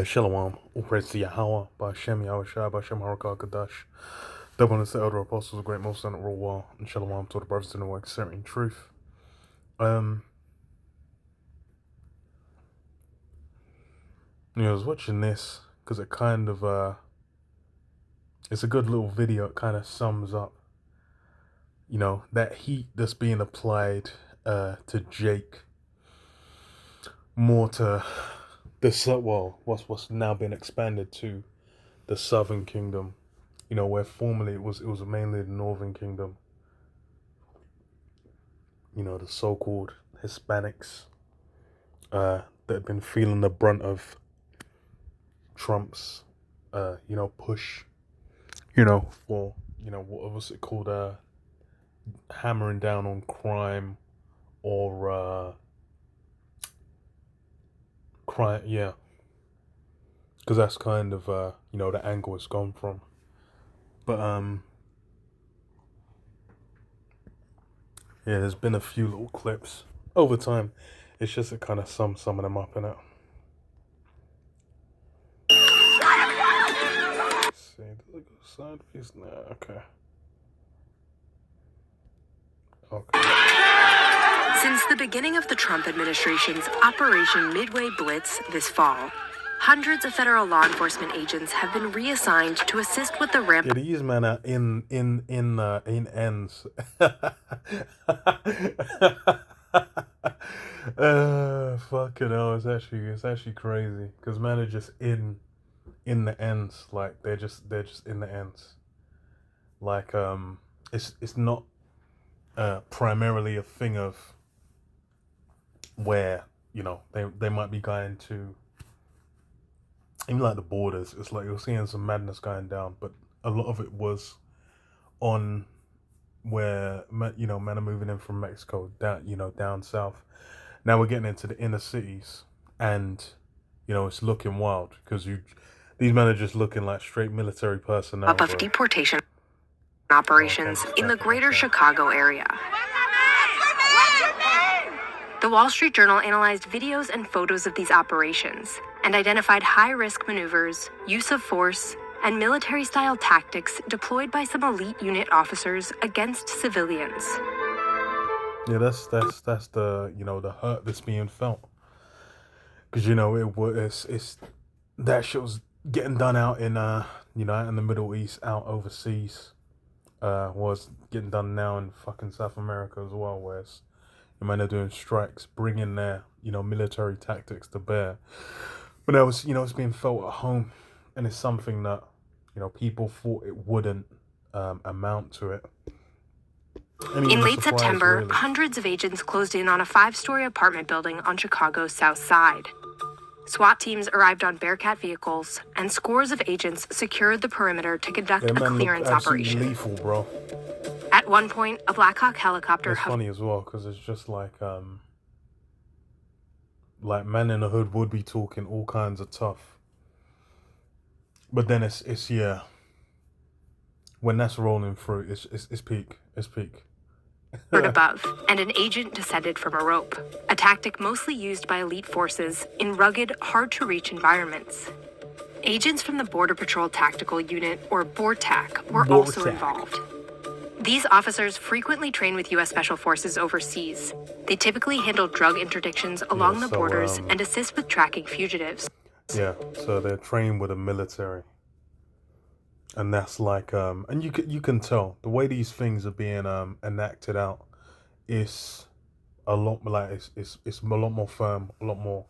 Shalom, all praise to Yahweh, Ba'Shem Yahushua, Ba'Shem Harakah Kadash. Double is the elder apostles of great most in the world war, and Shalom to the brothers in the work, certain truth. I was watching this because it kind of, it's a good little video. It kind of sums up, that heat that's being applied to Jake more to what's now been expanded to the Southern Kingdom. Where formerly it was mainly the Northern Kingdom. The so-called Hispanics that have been feeling the brunt of Trump's, push, for, what was it called, hammering down on crime or, crime, yeah. Because that's kind of, the angle it's gone from. But, yeah, there's been a few little clips over time. It's just to kind of sum some of them up in it. Let's see, does it go sideways? No, okay. Since the beginning of the Trump administration's Operation Midway Blitz this fall, hundreds of federal law enforcement agents have been reassigned to assist with the ramp. Yeah, these men are in ends. Fucking hell, it's actually crazy because men are just in the ends, like they're just in the ends. Like it's not primarily a thing of where they might be going to. Even like the borders, it's like you're seeing some madness going down, but a lot of it was on where men are moving in from Mexico down south. Now we're getting into the inner cities, and it's looking wild because these men are just looking like straight military personnel. Of deportation operations in the greater Chicago area. The Wall Street Journal analyzed videos and photos of these operations and identified high-risk maneuvers, use of force, and military-style tactics deployed by some elite unit officers against civilians. Yeah, that's the the hurt that's being felt, because it's that shit was getting done out in out in the Middle East, out overseas, was getting done now in fucking South America as well, where the men are doing strikes, bringing their military tactics to bear. But now it's being felt at home, and it's something that people thought it wouldn't amount to it. In late September, really, hundreds of agents closed in on a 5-story apartment building on Chicago's South Side. SWAT teams arrived on Bearcat vehicles, and scores of agents secured the perimeter to conduct a clearance operation. Lethal, bro. At one point, a Black Hawk helicopter. It's funny as well because it's just like men in the hood would be talking all kinds of tough, but then it's yeah. When that's rolling through, it's peak. It's peak. Above, and an agent descended from a rope, a tactic mostly used by elite forces in rugged, hard-to-reach environments. Agents from the Border Patrol Tactical Unit, or BORTAC, were also involved. These officers frequently train with U.S. Special Forces overseas. They typically handle drug interdictions along the borders and assist with tracking fugitives. Yeah, so they're trained with the military. And that's like, and you can tell the way these things are being enacted out is a lot like it's a lot more firm, a lot more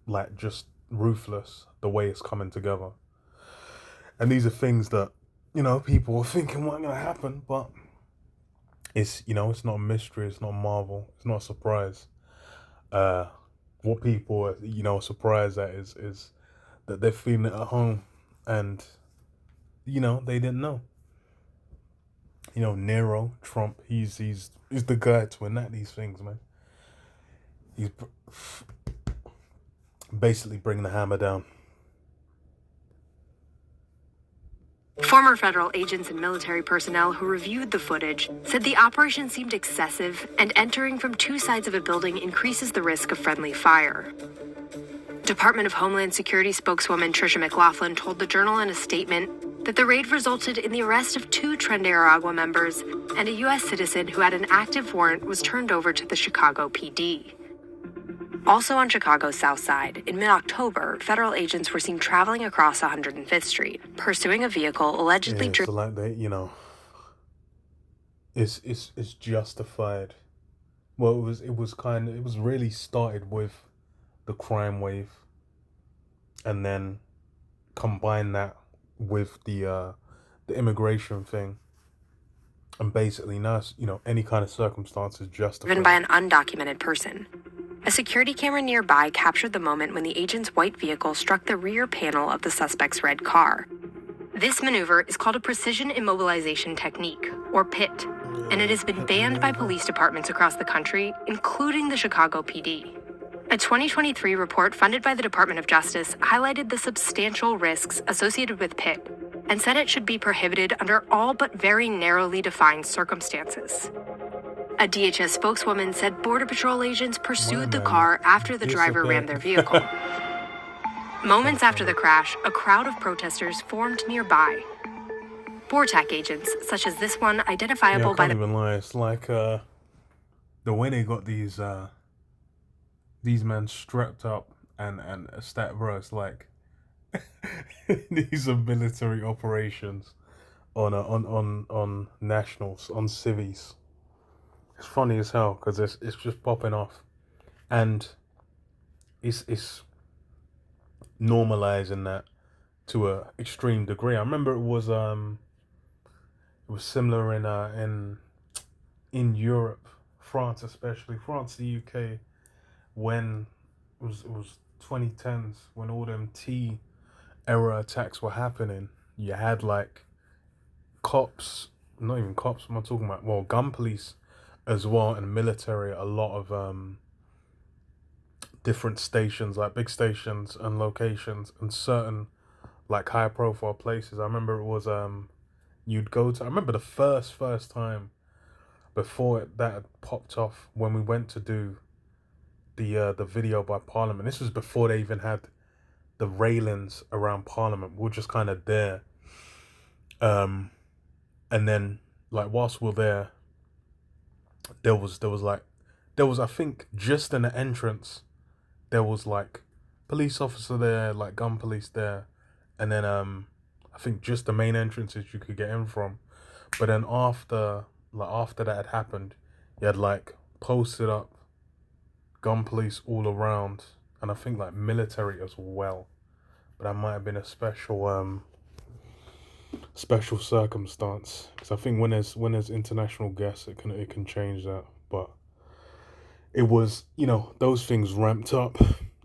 like just ruthless the way it's coming together. And these are things that people are thinking weren't gonna happen, but it's it's not a mystery, it's not a marvel, it's not a surprise. What people are surprised at is that they're feeling it at home, and they didn't know. Nero, Trump, he's the guy to enact these things, man. He's basically bringing the hammer down. Former federal agents and military personnel who reviewed the footage said the operation seemed excessive, and entering from two sides of a building increases the risk of friendly fire. Department of Homeland Security spokeswoman Tricia McLaughlin told the Journal in a statement that the raid resulted in the arrest of 2 Tren de Aragua members, and a U.S. citizen who had an active warrant was turned over to the Chicago PD. Also on Chicago's South Side, in mid-October, federal agents were seen traveling across 105th Street, pursuing a vehicle allegedly So like they, it's justified. Well, it was really started with the crime wave, and then combine that with the immigration thing, and basically now any kind of circumstances justified. driven by an undocumented person. A security camera nearby captured the moment when the agent's white vehicle struck the rear panel of the suspect's red car. This maneuver is called a precision immobilization technique, or PIT, and it has been banned by police departments across the country, including the Chicago PD. A 2023 report funded by the Department of Justice highlighted the substantial risks associated with PIT and said it should be prohibited under all but very narrowly defined circumstances. A DHS spokeswoman said Border Patrol agents pursued the car after the driver rammed their vehicle. Moments after the crash, a crowd of protesters formed nearby. BORTAC agents, such as this one, identifiable by I can't even lie. It's like the way they got these men strapped up and stat bro, it's like these are military operations on nationals, on civies. It's funny as hell because it's just popping off, and it's normalizing that to a extreme degree. I remember it was similar in Europe, France especially, France, the UK, when it was 2010s when all them T era attacks were happening. You had like cops, not even cops. I'm not talking about, well, gun police as well, and military. A lot of different stations, like big stations and locations, and certain like high profile places. I remember it was you'd go to. I remember the first time before that had popped off when we went to do the video by Parliament. This was before they even had the railings around Parliament. We were just kind of there, and then like whilst we're there, there was I think just in the entrance there was like police officer there, like gun police there, and then I think just the main entrances you could get in from. But then after that had happened, you had like posted up gun police all around, and I think like military as well. But that might have been a special circumstance, because I think when there's international guests, it can change that. But it was, those things ramped up,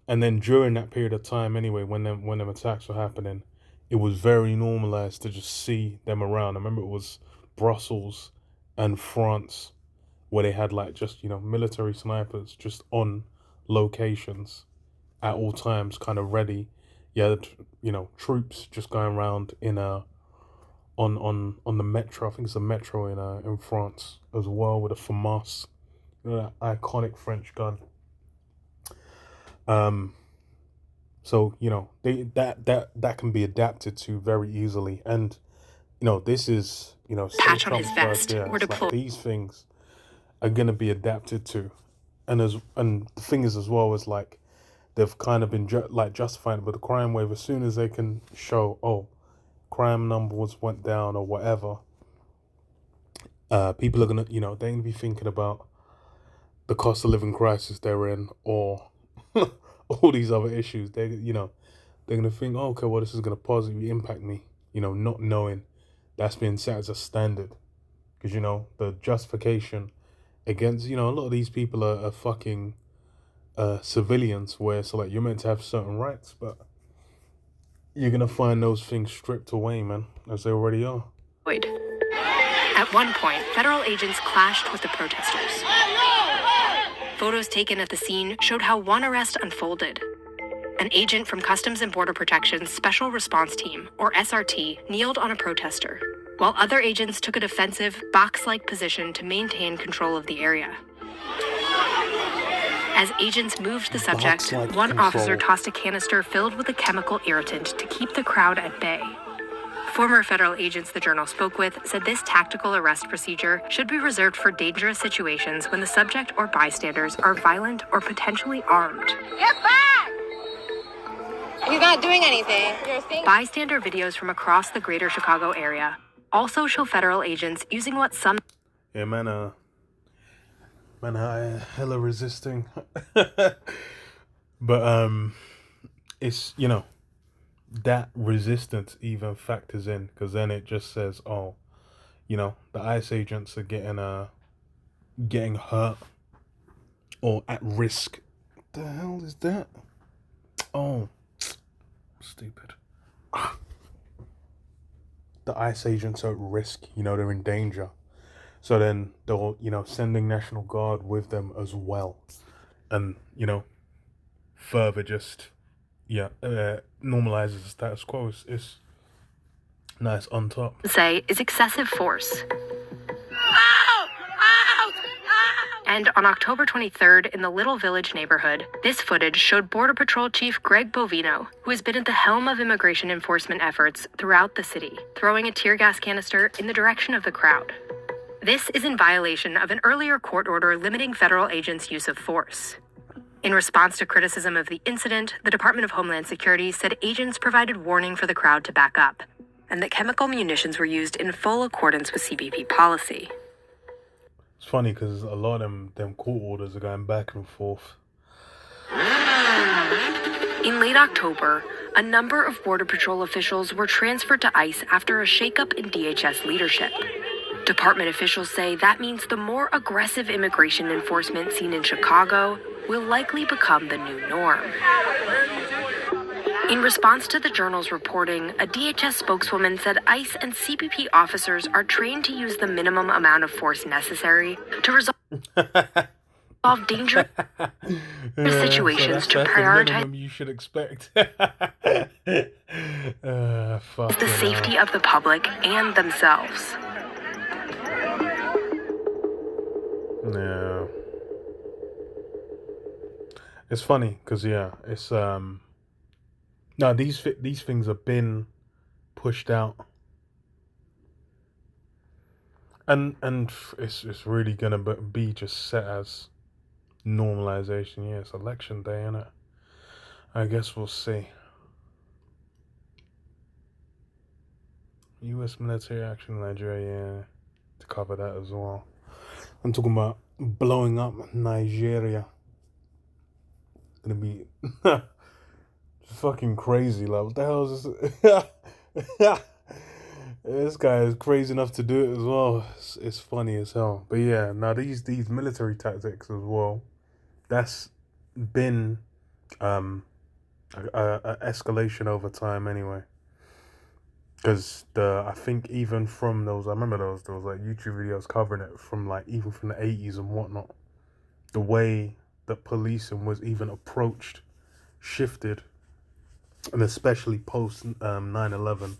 and then during that period of time anyway, when them attacks were happening, it was very normalized to just see them around. I remember it was Brussels and France where they had like just military snipers just on locations at all times, kind of ready. You had troops just going around in on the metro. I think it's a metro in France as well, with a FAMAS, that iconic French gun. So they that can be adapted to very easily, and this is patch on his vest or deploy. Like these things are gonna be adapted to, and the thing is as well is like they've kind of been justifying it with the crime wave. As soon as they can show crime numbers went down or whatever, people are gonna they're gonna be thinking about the cost of living crisis they're in, or all these other issues. They're gonna think, okay, well, this is gonna positively impact me, not knowing that's being set as a standard, because the justification against a lot of these people are fucking civilians, where so like you're meant to have certain rights, but you're gonna find those things stripped away, man, as they already are. At one point, federal agents clashed with the protesters. Photos taken at the scene showed how one arrest unfolded. An agent from Customs and Border Protection's Special Response Team, or SRT, kneeled on a protester, while other agents took a defensive, box-like position to maintain control of the area. As agents moved the subject, Box-like one control. officer tossed a canister filled with a chemical irritant to keep the crowd at bay. Former federal agents the Journal spoke with said this tactical arrest procedure should be reserved for dangerous situations when the subject or bystanders are violent or potentially armed. Get back! He's not doing anything. You're seeing. Bystander videos from across the greater Chicago area also show federal agents using what some Yeah, man, I hella resisting. But it's, you know, that resistance even factors in, because then it just says, oh, you know, the ICE agents are getting hurt or at risk. What the hell is that? Oh, stupid. The ICE agents are at risk, you know, they're in danger. So then they'll, you know, sending National Guard with them as well. And, you know, further just, normalizes the status quo. It's nice on top. say is excessive force. And on October 23rd, in the Little Village neighborhood, this footage showed Border Patrol Chief Greg Bovino, who has been at the helm of immigration enforcement efforts throughout the city, throwing a tear gas canister in the direction of the crowd. This is in violation of an earlier court order limiting federal agents' use of force. In response to criticism of the incident, the Department of Homeland Security said agents provided warning for the crowd to back up, and that chemical munitions were used in full accordance with CBP policy. It's funny because a lot of them court orders are going back and forth. In late October, a number of Border Patrol officials were transferred to ICE after a shakeup in DHS leadership. Department officials say that means the more aggressive immigration enforcement seen in Chicago will likely become the new norm. In response to the Journal's reporting, a DHS spokeswoman said ICE and CBP officers are trained to use the minimum amount of force necessary to resolve dangerous situations so to that's prioritize the minimum you should expect. the safety of the public and themselves. Yeah. It's funny because it's no, these things have been pushed out, and it's really gonna be just set as normalization. Yeah, it's election day, innit? I guess we'll see. U.S. military action in Nigeria, yeah, to cover that as well. I'm talking about blowing up Nigeria. Gonna be fucking crazy. Like, what the hell is this? This guy is crazy enough to do it as well. It's funny as hell. But yeah, now these military tactics as well, that's been a escalation over time anyway. Because I think even from those, I remember there was like YouTube videos covering it from like even from the 80s and whatnot. The way that policing was even approached shifted, and especially post 9/11.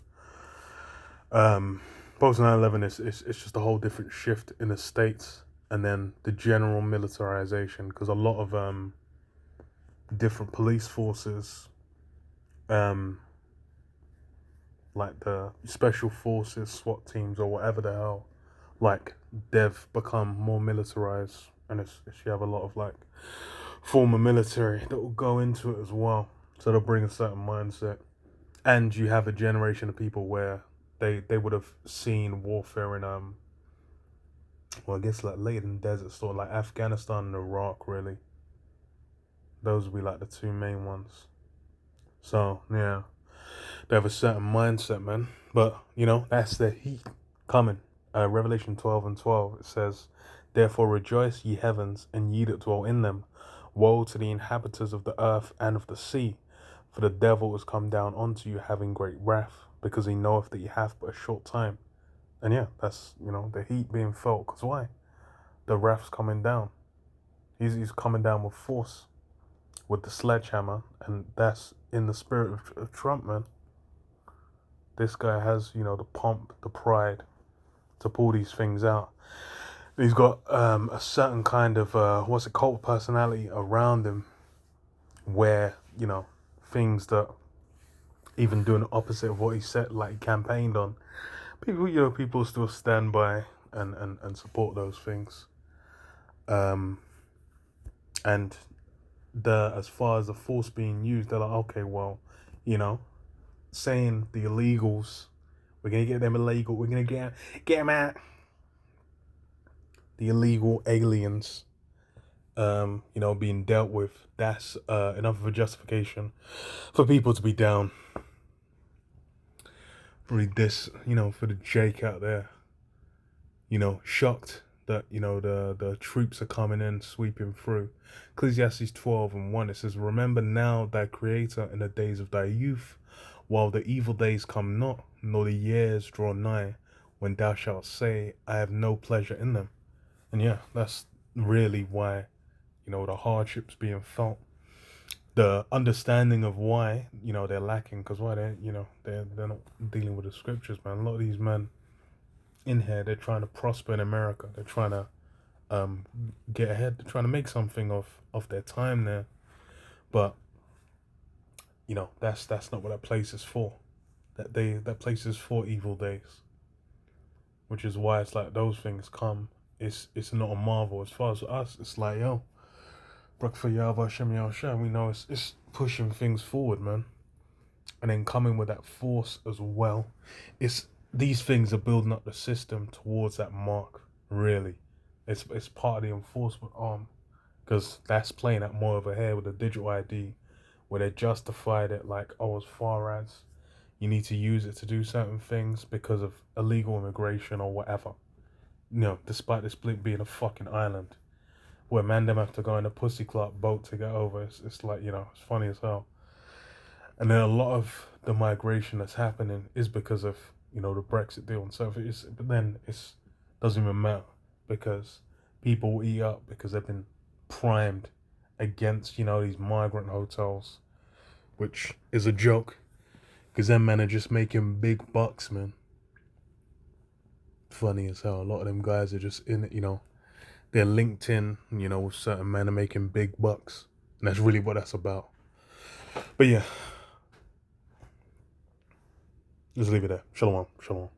Post 9/11 it's just a whole different shift in the States, and then the general militarization, because a lot of different police forces, like the special forces, SWAT teams, or whatever the hell, like they've become more militarized, and you have a lot of like former military that will go into it as well. So they'll bring a certain mindset, and you have a generation of people where they would have seen warfare in well, I guess like later in desert, sort of like Afghanistan and Iraq, really. Those would be like the two main ones. So yeah, they have a certain mindset, man. But you know, that's the heat coming. Revelation 12:12, it says, "Therefore rejoice, ye heavens, and ye that dwell in them. Woe to the inhabitants of the earth and of the sea, for the devil is come down unto you, having great wrath, because he knoweth that ye have but a short time." And yeah, that's, you know, the heat being felt. Because why? The wrath's coming down. He's coming down with force, with the sledgehammer, and that's in the spirit of Trump, man. This guy has, you know, the pomp, the pride to pull these things out. He's got a certain kind of what's it, cult personality around him, where things that even doing the opposite of what he said, like he campaigned on, people still stand by and support those things. And as far as the force being used, they're like, okay, well, saying the illegals, we're gonna get them illegal, we're gonna get them out, the illegal aliens, being dealt with. That's enough of a justification for people to be down. Read this, for the Jake out there, shocked that, the troops are coming in, sweeping through. Ecclesiastes 12:1, it says, remember now thy creator in the days of thy youth, while the evil days come not, nor the years draw nigh, when thou shalt say, I have no pleasure in them. And yeah, that's really why, the hardships being felt, the understanding of why, they're lacking, because why they're not dealing with the scriptures, man. A lot of these men in here, they're trying to prosper in America. They're trying to get ahead. They're trying to make something of their time there. But that's not what that place is for. That place is for evil days. Which is why it's like those things come. It's not a marvel. As far as us, it's like, yo, Brak for Yahweh Hashem Yahushua. We know it's pushing things forward, man. And then coming with that force as well. These things are building up the system towards that mark, really. It's part of the enforcement arm. Because that's playing at more of a hair with the digital ID, where they justified it like, as far as you need to use it to do certain things because of illegal immigration or whatever. Despite this being a fucking island, where man them have to go in a pussy clot boat to get over. It's like, it's funny as hell. And then a lot of the migration that's happening is because of, the Brexit deal and stuff. But then it doesn't even matter, because people will eat up because they've been primed against, these migrant hotels, which is a joke, because them men are just making big bucks, man. Funny as hell. A lot of them guys are just in it, they're linked in, with certain men are making big bucks. And that's really what that's about. But yeah. Just leave it there. Shalom. Shalom.